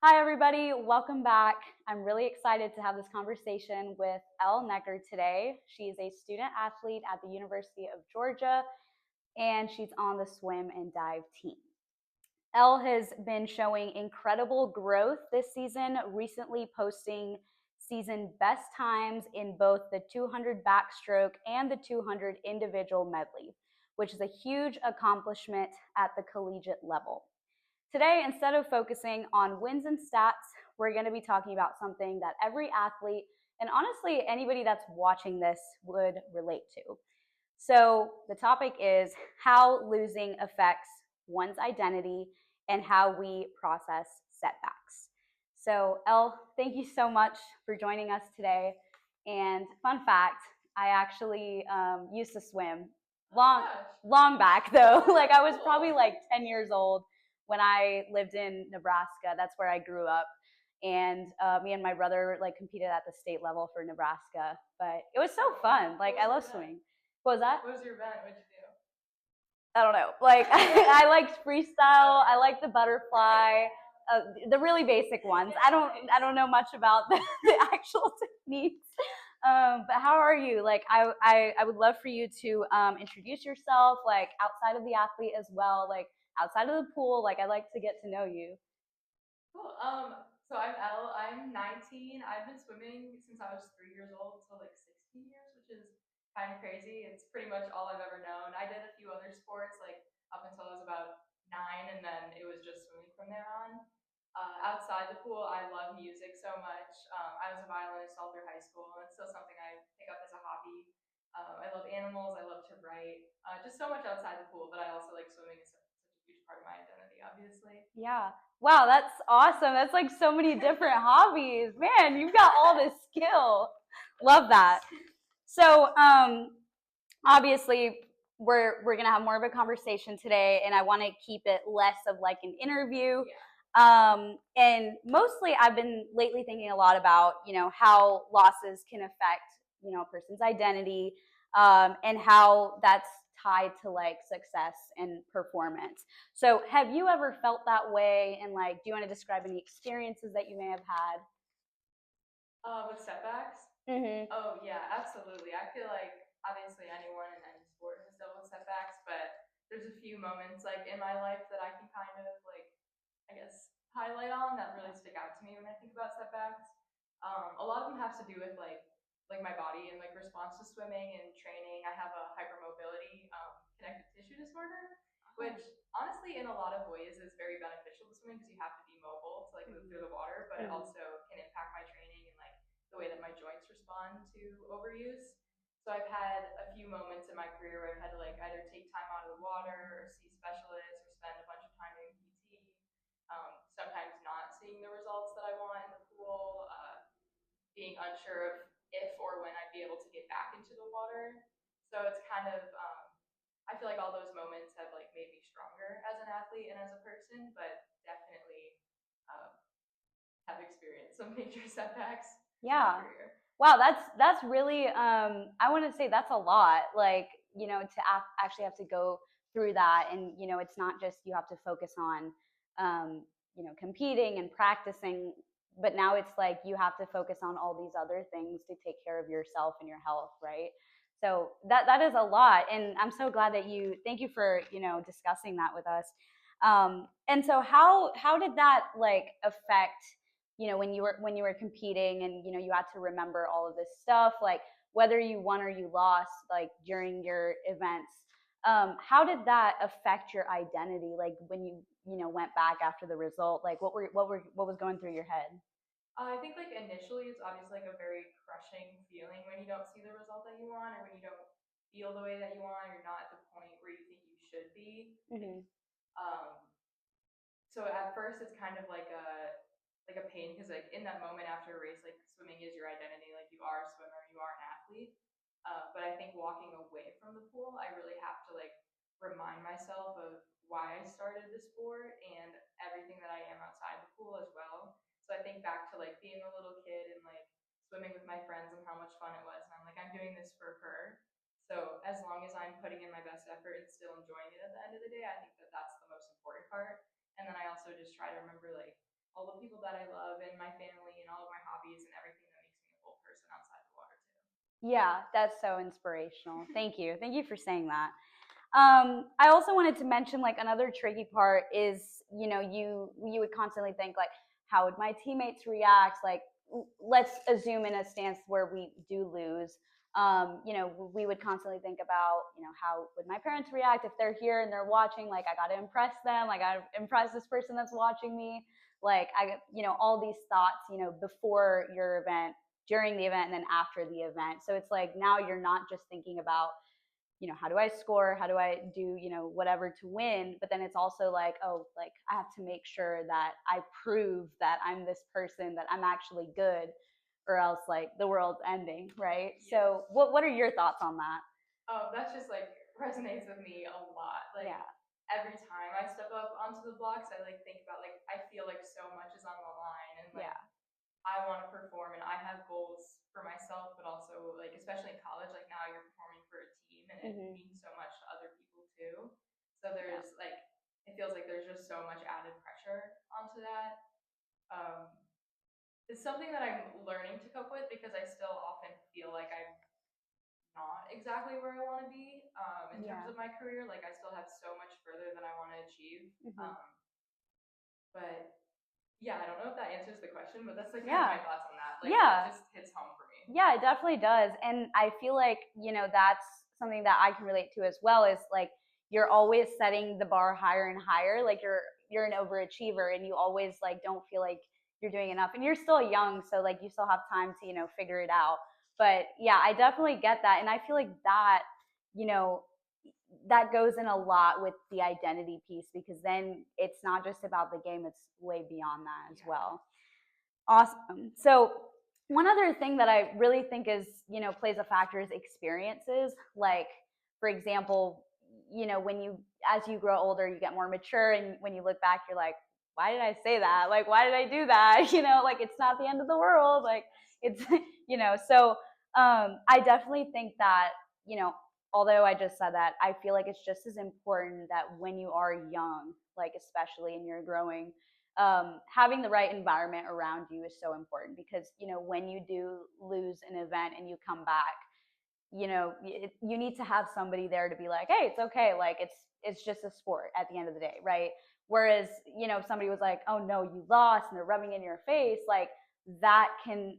Hi, everybody. Welcome back. I'm really excited to have this conversation with Elle Noecker today. She is a student athlete at the University of Georgia, and she's on the swim and dive team. Elle has been showing incredible growth this season, recently posting season best times in both the 200 backstroke and the 200 individual medley, which is a huge accomplishment at the collegiate level. Today, instead of focusing on wins and stats, we're going to be talking about something that every athlete and honestly anybody that's watching this would relate to. So, the topic is how losing affects one's identity and how we process setbacks. So, Elle, thank you so much for joining us today. And fun fact, I actually used to swim long back though. Like I was probably like 10 years old when I lived in Nebraska. That's where I grew up. And me and my brother like competed at the state level for Nebraska. But it was so fun. Like I love swimming. What was that? What was your event? What'd you do? I don't know. Like I liked freestyle. I liked the butterfly. The really basic ones. I don't know much about the actual techniques. But how are you? Like I would love for you to introduce yourself, like outside of the athlete as well, like outside of the pool. Like I'd like to get to know you. Cool. So I'm Elle. I'm 19. I've been swimming since I was 3 years old, so like 16 years, which is kind of crazy. It's pretty much all I've ever known. I did a few other sports like up until I was about 9, and then it was just swimming from there on. Outside the pool, I love music so much. I was a violinist all through high school, and it's still something I pick up as a hobby. I love animals. I love to write. Just so much outside the pool, but I also like swimming is such a huge part of my identity, obviously. Yeah. Wow, that's awesome. That's like so many different hobbies. Man, you've got all this skill. Love that. So, obviously we're gonna have more of a conversation today, and I want to keep it less of like an interview. Yeah. And mostly, I've been lately thinking a lot about how losses can affect a person's identity, and how that's tied to like success and performance. So, have you ever felt that way? And like, do you want to describe any experiences that you may have had? With setbacks? Mm-hmm. Oh yeah, absolutely. I feel like obviously anyone in any sport has dealt with setbacks, but there's a few moments like in my life that I can kind of like, I guess, highlight on that really stick out to me when I think about setbacks. A lot of them have to do with like my body and like response to swimming and training. I have a hypermobility connective tissue disorder, which honestly in a lot of ways is very beneficial to swimming because you have to be mobile to like move through the water, but it Mm-hmm. also can impact my training and like the way that my joints respond to overuse. So I've had a few moments in my career where I've had to like either take time out of the water or see specialists or spend a bunch of time doing PT. Sometimes not seeing the results that I want in the pool, being unsure of if or when I'd be able to get back into the water. So it's kind of, I feel like all those moments have like made me stronger as an athlete and as a person, but definitely uh, have experienced some major setbacks in my Yeah. career. Wow, that's really I want to say that's a lot. Like, to actually have to go through that, and it's not just you have to focus on competing and practicing, but now it's like you have to focus on all these other things to take care of yourself and your health, right? So that is a lot, and I'm so glad that you thank you for, discussing that with us. And so how did that like affect when you were competing, and you had to remember all of this stuff, like whether you won or you lost, like during your events. How did that affect your identity, like when you went back after the result? Like what was going through your head? I think like initially it's obviously like a very crushing feeling when you don't see the result that you want or when you don't feel the way that you want or you're not at the point where you think you should be. Mm-hmm. Um, so at first it's kind of like a pain because like in that moment after a race, like swimming is your identity, like you are a swimmer, you are an athlete. But I think walking away from the pool, I really have to like remind myself of why I started the sport and everything that I am outside the pool as well. So I think back to like being a little kid and like swimming with my friends and how much fun it was. And I'm like, I'm doing this for her. So as long as I'm putting in my best effort and still enjoying it at the end of the day, I think that that's the most important part. And then I also just try to remember like all the people that I love and my family and all of my hobbies and everything that makes me a whole person outside the water too. Yeah, that's so inspirational. Thank you. Thank you for saying that. I also wanted to mention like another tricky part is, you would constantly think like, how would my teammates react? Like, let's assume in a stance where we do lose. We would constantly think about, how would my parents react if they're here and they're watching? Like, I got to impress them. Like, I got to impress this person that's watching me. Like, all these thoughts, before your event, during the event, and then after the event. So it's like now you're not just thinking about, how do I score? How do I do, whatever to win? But then it's also like, oh, like I have to make sure that I prove that I'm this person, that I'm actually good, or else like the world's ending, right? Yes. So what are your thoughts on that? Oh, that's just like resonates with me a lot. Like Yeah. every time I step up onto the blocks, I like think about like I feel like so much is on the line and like Yeah. I want to perform and I have goals for myself, but also like especially in college, like now you're performing for a team and it means so much to other people too. So there's like it feels like there's just so much added pressure onto that. Um, it's something that I'm learning to cope with because I still often feel like I'm not exactly where I want to be in terms Yeah. of my career. Like I still have so much further that I want to achieve. Mm-hmm. But yeah, I don't know if that answers the question, but that's like kind of Yeah. my thoughts on that. Like Yeah. it just hits home for me. Yeah, it definitely does. And I feel like, that's something that I can relate to as well, is like you're always setting the bar higher and higher. Like you're an overachiever and you always like don't feel like you're doing enough. And you're still young, so like you still have time to, figure it out. But yeah, I definitely get that. And I feel like that, you know, that goes in a lot with the identity piece, because then it's not just about the game, it's way beyond that as well. Awesome. So one other thing that I really think is, plays a factor is experiences. Like, for example, when as you grow older, you get more mature, and when you look back, you're like, why did I say that? Like, why did I do that? Like it's not the end of the world. Like it's, so I definitely think that, although I just said that, I feel like it's just as important that when you are young, like especially and you're growing, having the right environment around you is so important, because when you do lose an event and you come back, you need to have somebody there to be like, hey, it's okay, like it's just a sport at the end of the day, right? Whereas if somebody was like, oh no, you lost, and they're rubbing in your face, like that can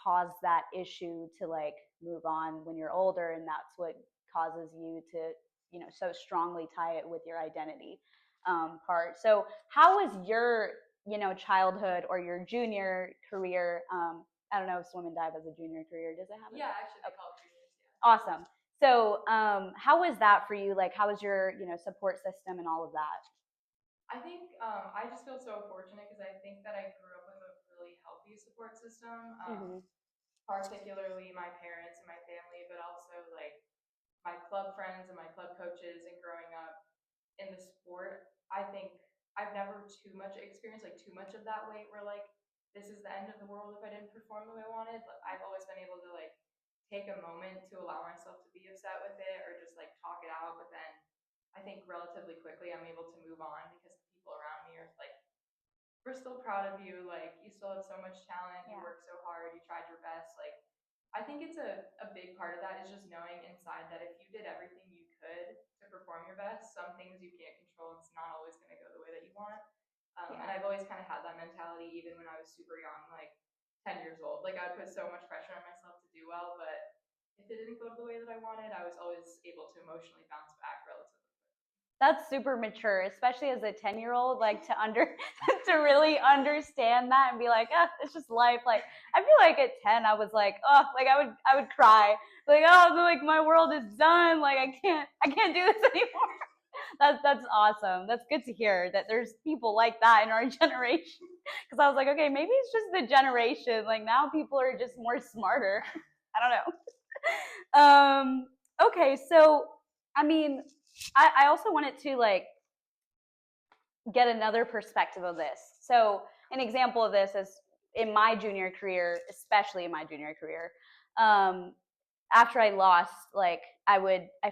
cause that issue to like move on when you're older, and that's what causes you to so strongly tie it with your identity part. So how was your childhood or your junior career? I don't know if swim and dive as a junior career, does it have it? Yeah, actually they call it juniors. Yeah. Awesome. So how was that for you? Like how was your support system and all of that? I think I just feel so fortunate because I think that I grew up with a really healthy support system, Mm-hmm. particularly my parents and my family, but also like my club friends and my club coaches and growing up in the sport. I think I've never too much experienced like too much of that weight where like this is the end of the world if I didn't perform the way I wanted. But I've always been able to like take a moment to allow myself to be upset with it or just like talk it out. But then I think relatively quickly I'm able to move on because the people around me are like, we're still proud of you. Like you still have so much talent. You Yeah. worked so hard. You tried your best. Like I think it's a big part of that is just knowing inside that if you did everything you could to perform your best, some things you can't control. It's not always going to go the way that you want. And I've always kind of had that mentality even when I was super young, like 10 years old. Like I would put so much pressure on myself to do well, but if it didn't go the way that I wanted, I was always able to emotionally bounce back relatively. That's super mature, especially as a 10-year-old, like to to really understand that and be like, ah, it's just life. Like I feel like at 10 I was like, oh, like I would cry. Like, oh, like my world is done. Like I can't do this anymore. That's awesome. That's good to hear that there's people like that in our generation. Because I was like, okay, maybe it's just the generation. Like now people are just more smarter. I don't know. Okay, so I mean, I also wanted to like get another perspective of this. So an example of this is in my junior career, especially in my junior career. After I lost, like I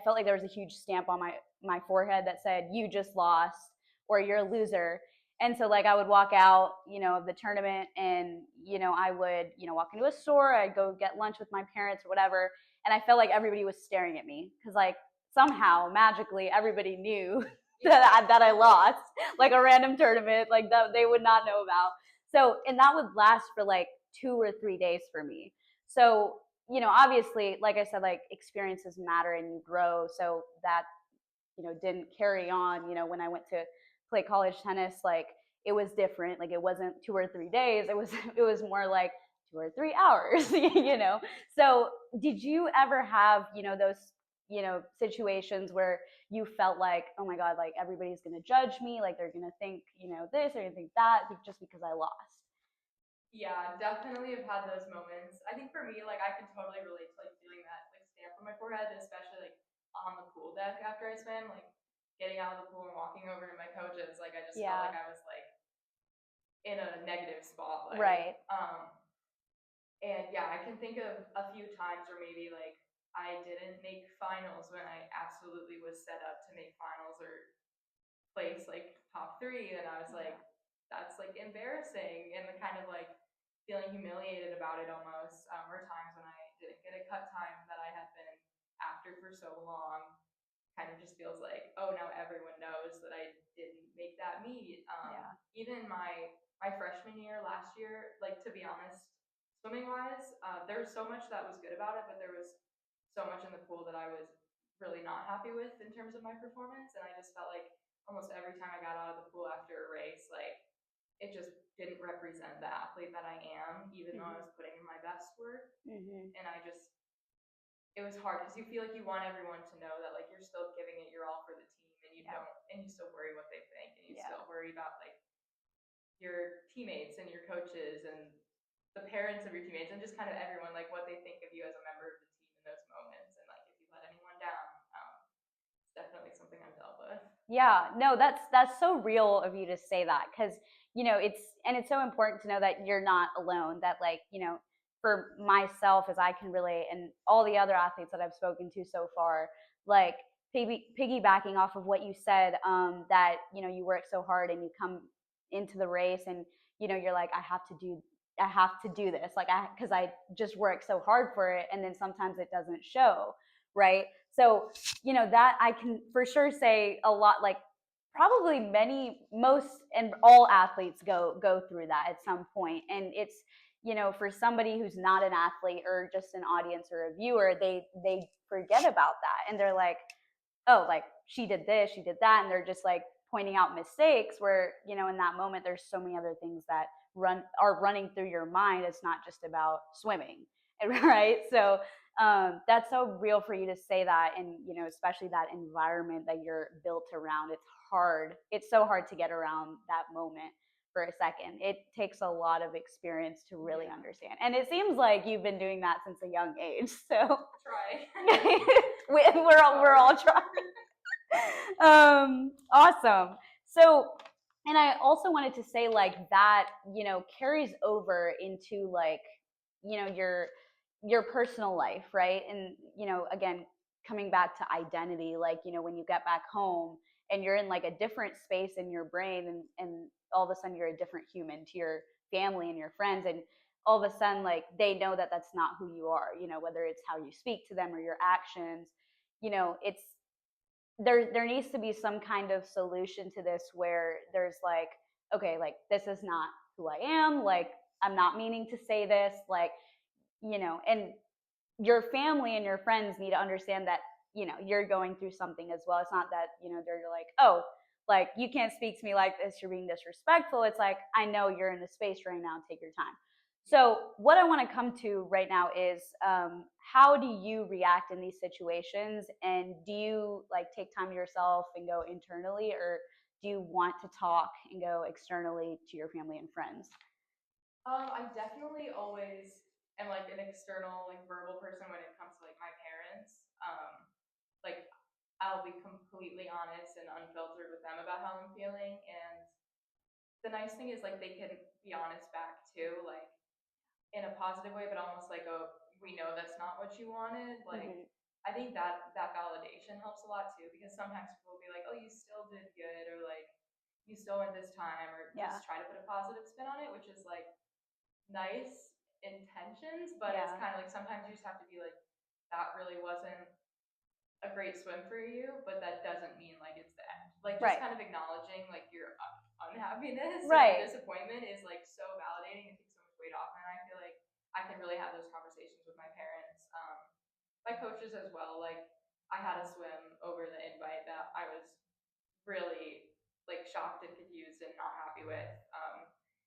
felt like there was a huge stamp on my forehead that said, "You just lost," or "You're a loser." And so like I would walk out, of the tournament, and I would, walk into a store, I'd go get lunch with my parents or whatever, and I felt like everybody was staring at me because like somehow magically everybody knew that I lost like a random tournament like that they would not know about. So, and that would last for like 2 or 3 days for me. So, obviously, like I said, like experiences matter and you grow. So that, didn't carry on, when I went to play college tennis, like it was different. Like it wasn't 2 or 3 days. It was more like 2 or 3 hours, So did you ever have, those, situations where you felt like, oh my God, like everybody's gonna judge me, like they're gonna think, this, they're gonna think that, just because I lost? Yeah, definitely have had those moments. I think for me, like I can totally relate to like feeling that like stamp on my forehead, especially like on the pool deck after I swam, like getting out of the pool and walking over to my coaches, like I just felt Yeah. like I was like in a negative spotlight. Right. And yeah, I can think of a few times where maybe like I didn't make finals when I absolutely was set up to make finals or place like top three, and I was like, Yeah. that's like embarrassing, and the kind of like feeling humiliated about it almost. Were times when I didn't get a cut time that I had been after for so long. Kind of just feels like, oh, now everyone knows that I didn't make that meet. Yeah. Even my freshman year last year, like to be honest, swimming wise, there was so much that was good about it, but there was so much in the pool that I was really not happy with in terms of my performance, and I just felt like almost every time I got out of the pool after a race, like it just didn't represent the athlete that I am, even though I Mm-hmm. was putting in my best work. Mm-hmm. And it was hard because you feel like you want everyone to know that like you're still giving it your all for the team, and you Yeah. don't, and you still worry what they think, and you Yeah. still worry about like your teammates and your coaches and the parents of your teammates and just kind of everyone, like what they think of you as a member of the team in those moments, and like if you let anyone down, it's definitely something I've dealt with. Yeah, no, that's so real of you to say that, because it's so important to know that you're not alone. That like for myself, as I can relate, and all the other athletes that I've spoken to so far, like piggybacking off of what you said, that you work so hard and you come into the race, and you're like, I have to do this, like because I just work so hard for it, and then sometimes it doesn't show, right? So that I can for sure say a lot, like probably most and all athletes go through that at some point. And it's for somebody who's not an athlete or just an audience or a viewer, they forget about that, and they're like, oh, like she did this, she did that, and they're just like pointing out mistakes where in that moment there's so many other things that are running through your mind. It's not just about swimming. Right? So that's so real for you to say that, and especially that environment that you're built around. It's so hard to get around that moment for a second. It takes a lot of experience to really understand, and it seems like you've been doing that since a young age, so Try. we're all trying. Awesome. So, and I also wanted to say like that, carries over into like, your personal life, right? And, again, coming back to identity, like, when you get back home and you're in like a different space in your brain, and all of a sudden you're a different human to your family and your friends, and all of a sudden like they know that that's not who you are, whether it's how you speak to them or your actions, it's there needs to be some kind of solution to this where there's like, okay, like this is not who I am, like I'm not meaning to say this, like, and your family and your friends need to understand that you're going through something as well. It's not that they're like, oh, like you can't speak to me like this, you're being disrespectful. It's like, I know you're in the space right now, take your time. So what I want to come to right now is, how do you react in these situations, and do you like take time to yourself and go internally, or do you want to talk and go externally to your family and friends? I definitely always am like an external, like verbal person when it comes to like my parents. Like I'll be completely honest and unfiltered with them about how I'm feeling, and the nice thing is like they can be honest back too, like in a positive way, but almost like a we know that's not what you wanted. Like Mm-hmm. I think that validation helps a lot too, because sometimes people will be like, oh, you still did good, or like you still went this time, or just try to put a positive spin on it, which is like nice intentions, but it's kind of like sometimes you just have to be like, that really wasn't a great swim for you, but that doesn't mean like it's the end. Like just kind of acknowledging like your unhappiness or your disappointment is like so validating and takes so much weight off. And I feel like I can really have those conversations with my parents, my coaches as well. Like I had a swim over the invite that I was really like shocked and confused and not happy with.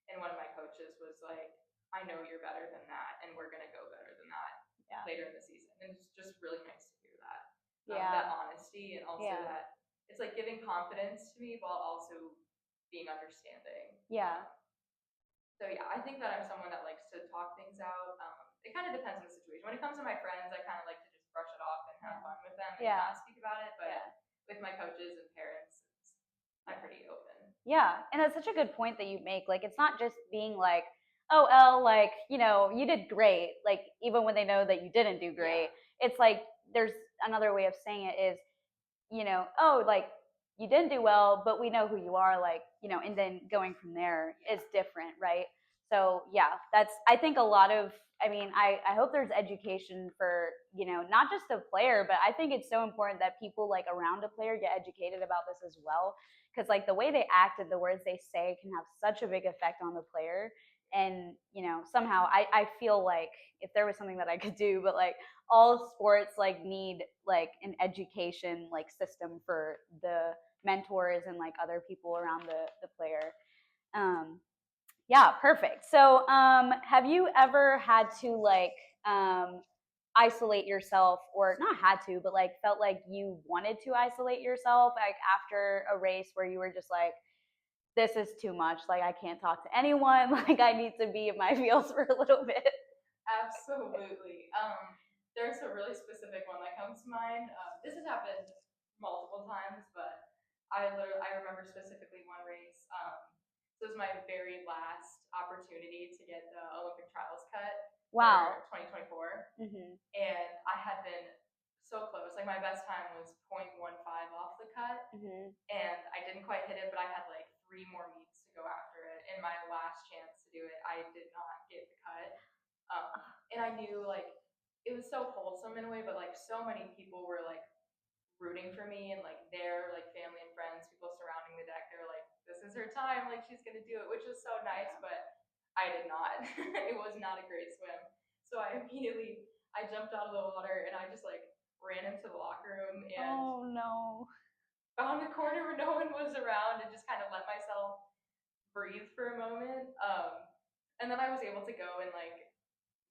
And one of my coaches was like, I know you're better than that, and we're gonna go better than that later in the season. And it's just really nice to hear that. That honesty, and also that it's like giving confidence to me while also being understanding. So yeah, I think that I'm someone that likes to talk things out. It kind of depends on the situation. When it comes to my friends, I kind of like to just brush it off and have fun with them and not speak about it. But with my coaches and parents, I'm pretty open. Yeah, and it's such a good point that you make. Like, it's not just being like, oh, Elle, like, you know, you did great. Like, even when they know that you didn't do great, it's like there's another way of saying it is, you know, oh, like, you didn't do well, but we know who you are, like, you know, and then going from there is different, right? So yeah, that's, I think a lot of, I mean, I hope there's education for, you know, not just the player, but I think it's so important that people like around a player get educated about this as well. Because like the way they act and the words they say can have such a big effect on the player. And, you know, somehow I feel like if there was something that I could do, but like all sports like need like an education like system for the mentors and like other people around the player. Yeah, perfect. So have you ever had to like isolate yourself, or not had to, but like felt like you wanted to isolate yourself like after a race where you were just like, this is too much, like I can't talk to anyone, like I need to be in my feels for a little bit? Absolutely. There's a really specific one that comes to mind. This has happened multiple times, but I remember specifically one race. This was my very last opportunity to get the Olympic trials cut for 2024. And I had been so close. Like my best time was 0.15 off the cut. And I didn't quite hit it, but I had like 3 more meets to go after it. And my last chance to do it, I did not get the cut. And I knew like it was so wholesome in a way, but like so many people were like rooting for me, and like their like family and friends, people surrounding the deck, they were like, this is her time, like she's gonna do it, which was so nice. But I did not. It was not a great swim. So I jumped out of the water and I just like ran into the locker room and oh no, found a corner where no one was around and just kind of let myself breathe for a moment. And then I was able to go and like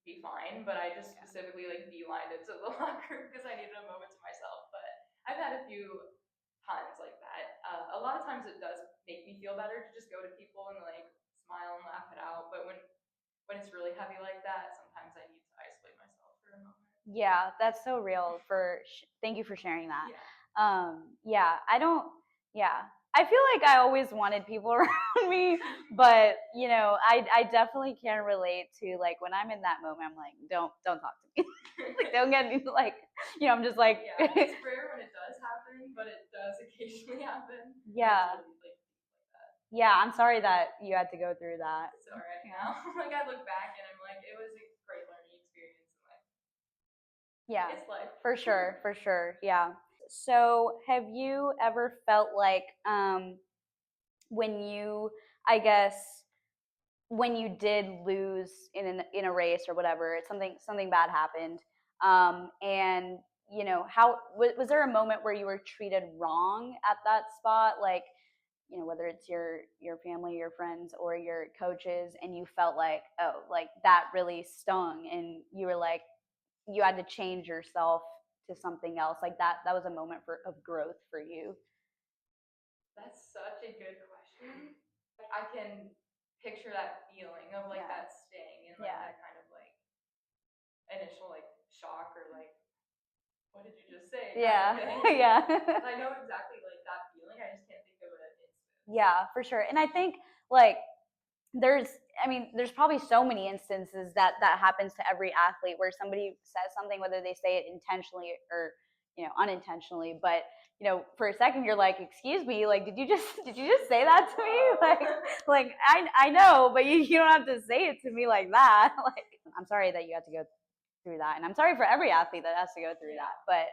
be fine, but I just specifically like beelined it to the locker room because I needed a moment to myself. But I've had a few times like that. A lot of times it does make me feel better to just go to people and like smile and laugh it out. But when it's really heavy like that, sometimes I need to isolate myself for a moment. Yeah, that's so real. Thank you for sharing that. I don't. Yeah, I feel like I always wanted people around me, but you know, I definitely can relate to like when I'm in that moment, I'm like, don't talk to me, like don't get me like, you know, I'm just like, it's rare when it does happen, but it does occasionally happen. Yeah. Yeah, I'm sorry that you had to go through that. It's all right now. Like I look back and I'm like, it was a great learning experience. Yeah, it's life. For sure. Yeah. So have you ever felt like when you, I guess, when you did lose in a race or whatever, something bad happened, and you know, how was there a moment where you were treated wrong at that spot, like, you know, whether it's your family, your friends, or your coaches, and you felt like, oh, like that really stung, and you were like, you had to change yourself to something else, like that was a moment of growth for you? That's such a good question. I can picture that feeling of like that sting and like that kind of like initial like shock or like, what did you just say? Yeah. I know exactly like that feeling. I just can't think of an instance. Yeah, for sure. And I think like there's probably so many instances that happens to every athlete where somebody says something, whether they say it intentionally or unintentionally, but for a second you're like, excuse me, like, did you just say that to me? Like I know, but you don't have to say it to me like that. Like, I'm sorry that you had to go through that, and I'm sorry for every athlete that has to go through that. But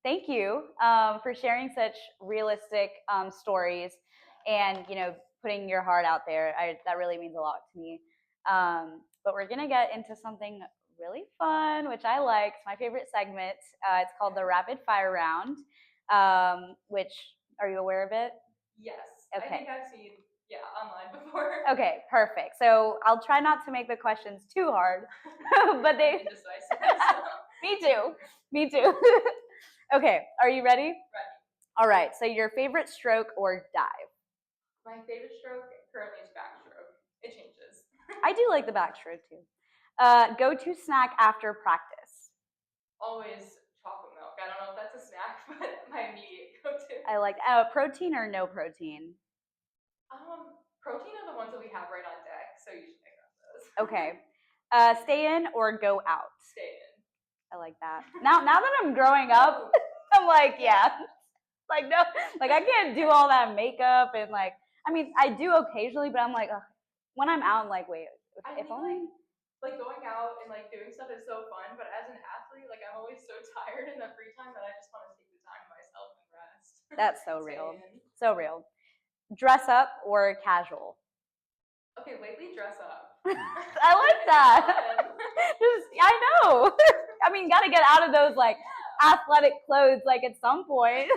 thank you for sharing such realistic stories, and putting your heart out there. That really means a lot to me. But we're gonna get into something really fun, which I like. It's my favorite segment. It's called the rapid fire round. Which, are you aware of it? Yes. Okay. I think I've seen online before. Okay, perfect. So I'll try not to make the questions too hard, but they. Indecisive. Me too. Okay, are you ready? Ready. All right. So your favorite stroke or dive? My favorite stroke currently is backstroke. It changes. I do like the backstroke too. Go-to snack after practice? Always chocolate milk. I don't know if that's a snack, but my immediate go-to. I like protein or no protein? Protein are the ones that we have right on deck, so usually I got those. Okay. Stay in or go out? Stay in. I like that. Now that I'm growing up, I'm like, yeah. Like, no, like I can't do all that makeup and like, I mean, I do occasionally, but I'm like, ugh, when I'm out, I'm like, wait, if only. Like going out and like doing stuff is so fun, but as an athlete, like I'm always so tired in the free time that I just want to take the time to myself and rest. That's so real. So real. Dress up or casual? Okay, lately dress up. I like that. I know. I mean, gotta get out of those like athletic clothes like at some point.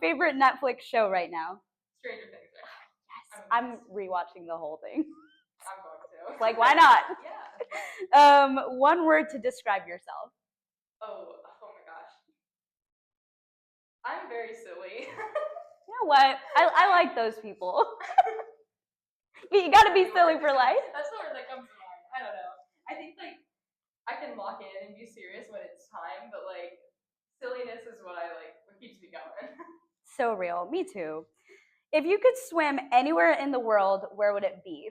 Favorite Netflix show right now? Stranger Things. Yes, I'm rewatching the whole thing. I'm going to. Like, why not? Yeah. One word to describe yourself. Oh my gosh. I'm very silly. You know what? I like those people. You gotta be silly for life. That's the word that comes to mind. I don't know. I think like I can lock in and be serious when it's time, but like silliness is what keeps me going. So real. Me too. If you could swim anywhere in the world, where would it be?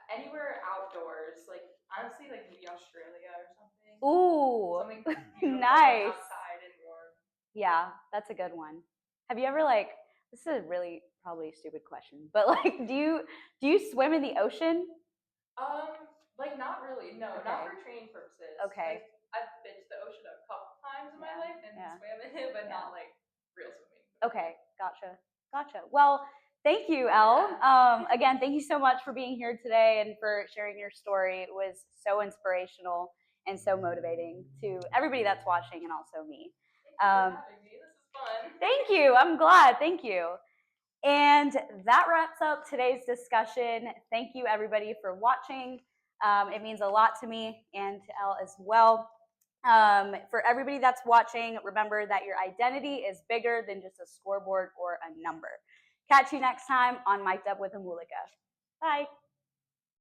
Anywhere outdoors, like honestly, like maybe Australia or something. Ooh, something beautiful, nice. Outside and warm. Yeah, that's a good one. Have you ever like? This is a really probably a stupid question, but like, do you swim in the ocean? Like not really. No, Okay. not for training purposes. Okay. Like, I've been to the ocean a couple times in my life and swam in it, but not like real swimming. Okay, gotcha. Well, thank you, Elle. Again, thank you so much for being here today and for sharing your story. It was so inspirational and so motivating to everybody that's watching and also me. Thank you for having me. This is fun. Thank you. I'm glad. Thank you. And that wraps up today's discussion. Thank you, everybody, for watching. It means a lot to me and to Elle as well. For everybody that's watching, remember that your identity is bigger than just a scoreboard or a number. Catch you next time on Mic'd Up with Amulika. Bye.